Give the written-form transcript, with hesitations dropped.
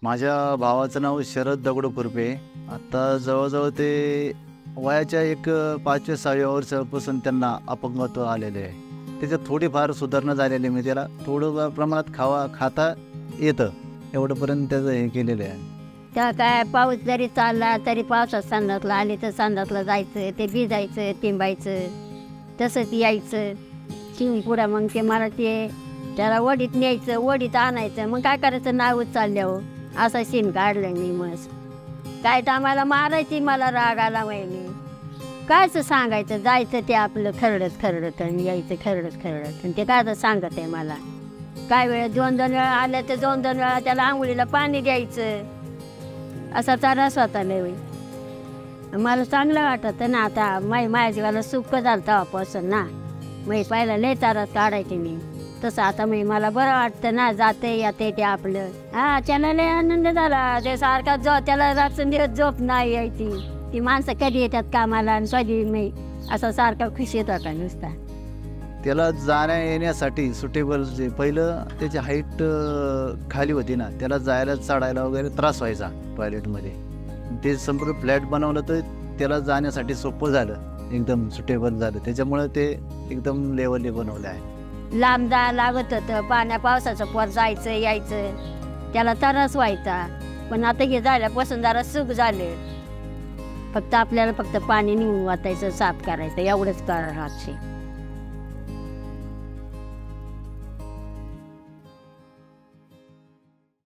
माझ्या भावाचं नाव शरद दगडू खुरपे. आता जवळजवळ ते वयाच्या एक 5व्या-6व्या वर्षापासून त्यांना अपंगत्व आलेले आहे. त्याच्यात थोडीफार सुधारणा झालेली आहे. त्याला थोडं प्रमाणात खाता येतं एवढंपर्यंत त्याचं हे केलेलं आहे. त्या काय पाऊस जरी चालला तरी पावसात सांदातला आले तर सांदातला जायचं, ते भिजायचं, टिंबायचं, तसंच यायचं शिवून पुढं. मग ते मला त्याला वडीत न्यायचं, वडीत आणायचं. मग काय करायचं, नावच चालल्यावर असा सीन काढलं मी. मस्त काय टायमाला मारायची, मला राग आला वहिनी. कायच सांगायचं, जायचं ते आपलं खरडत आणि यायचं खरडत. आणि ते काय सांगत आहे मला. काय वेळ 2-2 वेळा आल्या तर 2-2 वेळा त्याला आंघोळीला पाणी द्यायचं. असा त्रास होता लय. मला चांगलं वाटतं ना. आता माझ्या जीवाला सुख झालं तेव्हापासून ना. पहिला लय त्रास काढायचे मी. तसं आता मला बरं वाटतं ना. जाते येते ते आपलं. त्याला लय आनंद झाला. ते सारखा त्याला रात्रंदिवस झोप नाही यायची. ती माणसं कधी येतात कामाला आणि स्वाधी असा सारखा खुश येत होता नुसता. त्याला जाण्या येण्यासाठी सुटेबल जे पहिलं त्याची हाईट खाली होती ना, त्याला जायला चढायला वगैरे त्रास व्हायचा टॉयलेटमध्ये. ते संपूर्ण फ्लॅट बनवलं तर त्याला जाण्यासाठी सोपं झालं, एकदम सुटेबल झालं. त्याच्यामुळं ते एकदम लेवलने बनवलं आहे. लांब जायला लागत होतं, पाण्या पावसाचं पोर जायचं यायचं, त्याला त्रास व्हायचा. पण आता हे झाल्यापासून जरा सुख झाले. फक्त आपल्याला पाणी निघून वाचायचं, साफ करायचं, एवढंच करायचं.